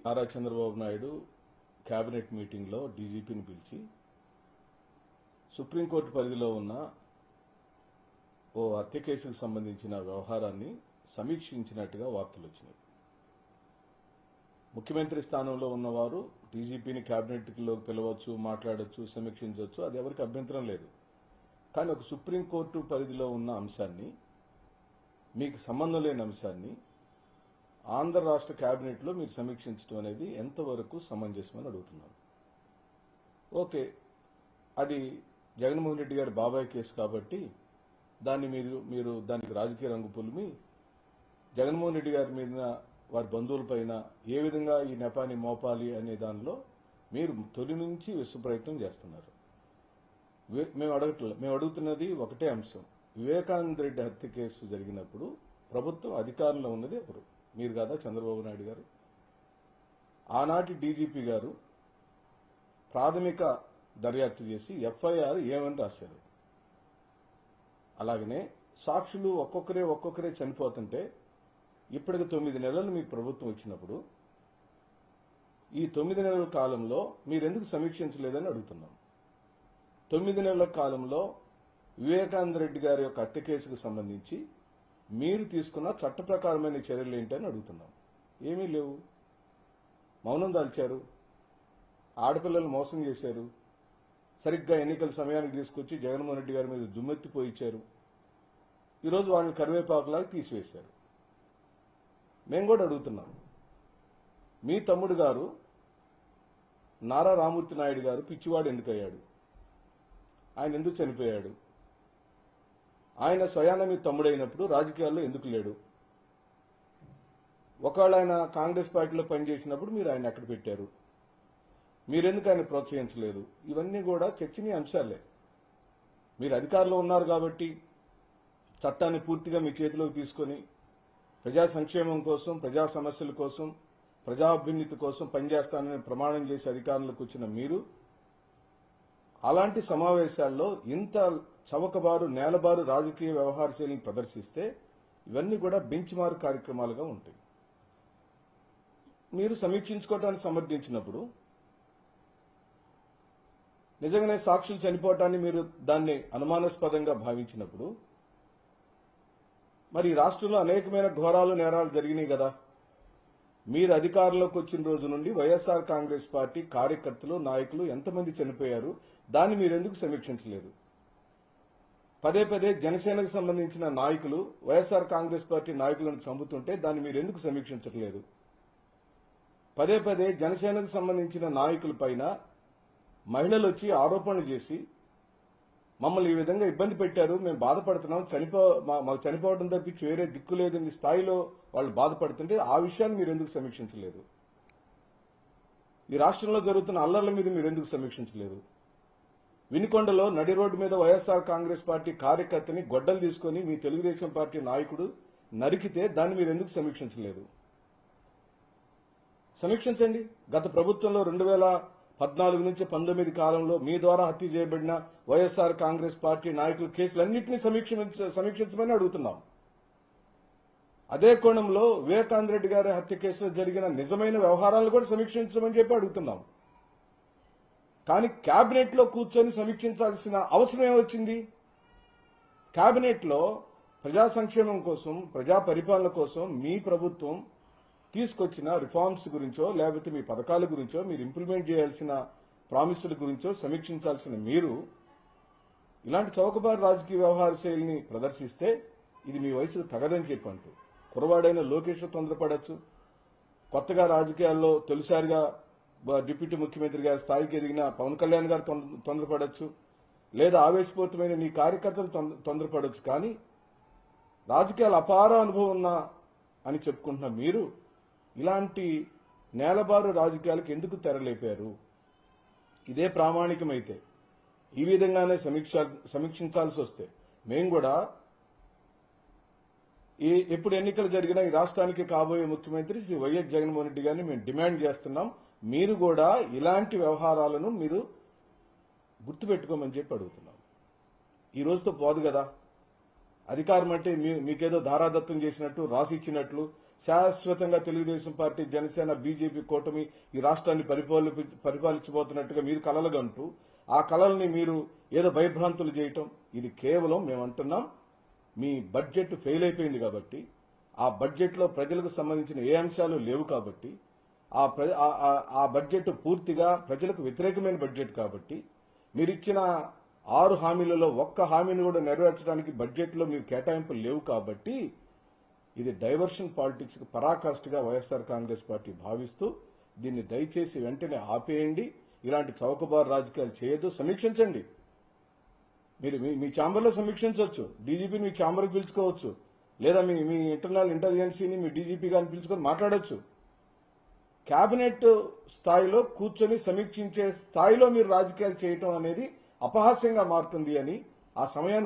Nara Chandrababu Naidu cabinet మీటింగ్లో డీజీపీని పిలిచి supreme court పరిధిలో ఉన్న ఓ హత్య కేసుకు సంబంధించిన వ్యవహారాన్ని సమీక్షించినట్టుగా వార్తలు వచ్చినాయి. ముఖ్యమంత్రి స్థానంలో ఉన్నవారు డీజీపీని కేబినెట్లోకి పిలవచ్చు, మాట్లాడొచ్చు, సమీక్షించవచ్చు, అది ఎవరికి అభ్యంతరం లేదు. కానీ ఒక సుప్రీంకోర్టు పరిధిలో ఉన్న అంశాన్ని, మీకు సంబంధం లేని అంశాన్ని ఆంధ్ర రాష్ట్ర కేబినెట్లో మీరు సమీక్షించడం అనేది ఎంతవరకు సమంజసమని అడుగుతున్నాను. ఓకే, అది జగన్మోహన్ రెడ్డి గారి బాబాయ్ కేసు కాబట్టి దాన్ని మీరు దానికి రాజకీయ రంగు పులిమి జగన్మోహన్ రెడ్డి గారి మీద, వారి బంధువులపైన ఏ విధంగా ఈ నెపాన్ని మోపాలి అనే దానిలో మీరు తొలి నుంచి విశ్వప్రయత్నం చేస్తున్నారు. మేము అడుగుతున్నది ఒకటే అంశం. వివేకానంద రెడ్డి హత్య కేసు జరిగినప్పుడు ప్రభుత్వం అధికారంలో ఉన్నది ఎవరు? మీరు కాదా చంద్రబాబు నాయుడు గారు? ఆనాటి డీజీపీ గారు ప్రాథమిక దర్యాప్తు చేసి ఎఫ్ఐఆర్ ఏమని రాశారు. అలాగనే సాక్షులు ఒక్కొక్కరే చనిపోతుంటే ఇప్పటికి 9 నెలలు మీకు ప్రభుత్వం వచ్చినప్పుడు ఈ 9 నెలల కాలంలో మీరెందుకు సమీక్షించలేదని అడుగుతున్నాం. 9 నెలల కాలంలో వివేకానంద రెడ్డి గారి యొక్క హత్య కేసుకు సంబంధించి మీరు తీసుకున్న చట్ట ప్రకారమైన చర్యలు ఏంటని అడుగుతున్నాం. ఏమీ లేవు. మౌనం దాల్చారు. ఆడపిల్లలు మోసం చేశారు. సరిగ్గా ఎన్నికల సమయానికి తీసుకొచ్చి జగన్మోహన్ రెడ్డి గారి మీద దుమ్మెత్తిపోయిచ్చారు. ఈరోజు వాళ్ళని కరివేపాకులాగా తీసివేశారు. మేము కూడా అడుగుతున్నాం, మీ తమ్ముడు గారు నారా రామూర్తి నాయుడు గారు పిచ్చివాడు ఎందుకు అయ్యాడు? ఆయన ఎందుకు చనిపోయాడు? ఆయన స్వయాన మీ తమ్ముడైనప్పుడు రాజకీయాల్లో ఎందుకు లేడు? ఒకవేళ ఆయన కాంగ్రెస్ పార్టీలో పనిచేసినప్పుడు మీరు ఆయన ఎక్కడ పెట్టారు? మీరెందుకు ఆయన ప్రోత్సహించలేదు? ఇవన్నీ కూడా చర్చనీయ అంశాలే. మీరు అధికారంలో ఉన్నారు కాబట్టి చట్టాన్ని పూర్తిగా మీ చేతిలోకి తీసుకొని ప్రజా సంక్షేమం కోసం, ప్రజా సమస్యల కోసం, ప్రజాభ్యున్నతి కోసం పనిచేస్తానని ప్రమాణం చేసి అధికారంలోకి వచ్చిన మీరు అలాంటి సమావేశాల్లో ఇంత చవకబారు, నేలబారు రాజకీయ వ్యవహార శైలిని ప్రదర్శిస్తే ఇవన్నీ కూడా బెంచ్ మార్క్ కార్యక్రమాలుగా ఉంటాయి. మీరు సమీక్షించుకోవటానికి సమర్థించినప్పుడు నిజంగానే సాక్షులు చనిపోవటాన్ని మీరు దాన్ని అనుమానాస్పదంగా భావించినప్పుడు మరి రాష్ట్రంలో అనేకమైన ఘోరాలు, నేరాలు జరిగినాయి కదా. మీరు అధికారంలోకి వచ్చిన రోజు నుండి వైఎస్ఆర్ కాంగ్రెస్ పార్టీ కార్యకర్తలు, నాయకులు ఎంతమంది చనిపోయారు? దాన్ని మీరెందుకు సమీక్షించలేదు? పదే జనసేనకు సంబంధించిన నాయకులు వైఎస్ఆర్ కాంగ్రెస్ పార్టీ నాయకులను చంపుతుంటే దాన్ని మీరెందుకు సమీక్షించట్లేదు? పదే జనసేనకు సంబంధించిన నాయకుల పైన మహిళలు వచ్చి ఆరోపణలు చేసి మమ్మల్ని ఈ విధంగా ఇబ్బంది పెట్టారు, మేము బాధపడుతున్నాం, మాకు చనిపోవడం తప్పించి వేరే దిక్కు లేదని స్థాయిలో వాళ్ళు బాధపడుతుంటే ఆ విషయాన్ని మీరు ఎందుకు సమీక్షించలేదు? ఈ రాష్ట్రంలో జరుగుతున్న అల్లర్ల మీద మీరు ఎందుకు సమీక్షించలేదు? వినుకొండలో నడి రోడ్డు మీద వైఎస్ఆర్ కాంగ్రెస్ పార్టీ కార్యకర్తని గొడ్డలు తీసుకుని మీ తెలుగుదేశం పార్టీ నాయకుడు నరికితే దాన్ని మీరు ఎందుకు సమీక్షించలేదు? సమీక్షించండి. గత ప్రభుత్వంలో 2014 నుంచి 19 కాలంలో మీ ద్వారా హత్య చేయబడిన వైఎస్ఆర్ కాంగ్రెస్ పార్టీ నాయకుల కేసులన్నింటినీ సమీక్షించమని అడుగుతున్నాం. అదే కోణంలో వివేకానంద రెడ్డి గారి హత్య కేసులో జరిగిన నిజమైన వ్యవహారాలను కూడా సమీక్షించమని చెప్పి అడుగుతున్నాం. కానీ కేబినెట్ లో కూర్చొని సమీక్షించాల్సిన అవసరం ఏమొచ్చింది? కేబినెట్ లో ప్రజా సంక్షేమం కోసం, ప్రజా పరిపాలన కోసం మీ ప్రభుత్వం తీసుకొచ్చిన రిఫార్మ్స్ గురించో, లేకపోతే మీ పథకాల గురించో, మీరు ఇంప్లిమెంట్ చేయాల్సిన ప్రామిసుల గురించో సమీక్షించాల్సిన మీరు ఇలాంటి చౌకబారు రాజకీయ వ్యవహార శైలిని ప్రదర్శిస్తే ఇది మీ వయసుకు తగదని చెప్పంటూ కురవాడైన లోకేష్ తొందరపడచ్చు, కొత్తగా రాజకీయాల్లో తొలిసారిగా డిప్యూటీ ముఖ్యమంత్రి గారి స్థాయికి ఎదిగిన పవన్ కళ్యాణ్ గారు తొందరపడచ్చు, లేదా ఆవేశపూరితమైన మీ కార్యకర్తలు తొందరపడచ్చు. కానీ రాజకీయాల అపార అనుభవం ఉన్న అని చెప్పుకుంటున్న మీరు ఇలాంటి నేలబారు రాజకీయాలకు ఎందుకు తెరలేపారు? ఇదే ప్రామాణికమైతే ఈ విధంగానే సమీక్షించాల్సి వస్తే మేము కూడా ఎప్పుడు ఎన్నికలు జరిగినా ఈ రాష్ట్రానికి కాబోయే ముఖ్యమంత్రి శ్రీ వైఎస్ జగన్మోహన్ రెడ్డి గారిని మేము డిమాండ్ చేస్తున్నాం. మీరు కూడా ఇలాంటి వ్యవహారాలను మీరు గుర్తుపెట్టుకోమని చెప్పి అడుగుతున్నాం. ఈ రోజుతో పోదు కదా. అధికారం అంటే మీకేదో ధారాదత్తం చేసినట్టు, రాసిచ్చినట్లు, శాశ్వతంగా తెలుగుదేశం పార్టీ, జనసేన, బీజేపీ కూటమి ఈ రాష్ట్రాన్ని పరిపాలించబోతున్నట్టుగా మీరు కలలుగంటూ ఆ కలల్ని మీరు ఏదో భయభ్రాంతులు చేయటం, ఇది కేవలం మేము అంటున్నాం మీ బడ్జెట్ ఫెయిల్ అయిపోయింది కాబట్టి, ఆ బడ్జెట్లో ప్రజలకు సంబంధించిన ఏ అంశాలు లేవు కాబట్టి, ఆ బడ్జెట్ పూర్తిగా ప్రజలకు వ్యతిరేకమైన బడ్జెట్ కాబట్టి, మీరిచ్చిన 6 హామీలలో ఒక్క హామీని కూడా నెరవేర్చడానికి బడ్జెట్లో మీరు కేటాయింపులు లేవు కాబట్టి, ఇది డైవర్షన్ పాలిటిక్స్ కు పరాకాష్ఠగా వైఎస్ఆర్ కాంగ్రెస్ పార్టీ భావిస్తూ దీన్ని దయచేసి వెంటనే ఆపేయండి. ఇలాంటి చౌకబారు రాజకీయాలు చేయొద్దు. సమీక్షించండి. మీరు మీ ఛాంబర్లో సమీక్షించవచ్చు. డీజీపీని మీ ఛాంబర్కి పిలుచుకోవచ్చు, లేదా మీ ఇంటర్నల్ ఇంటెలిజెన్సీని మీ డీజీపీ గారిని పిలుచుకొని మాట్లాడొచ్చు. కేబినెట్ స్థాయిలో కూర్చొని సమీక్షించే స్థాయిలో మీరు రాజకీయాలు చేయటం అనేది అపహాస్యంగా మారుతుంది అని ఆ సమయాన్ని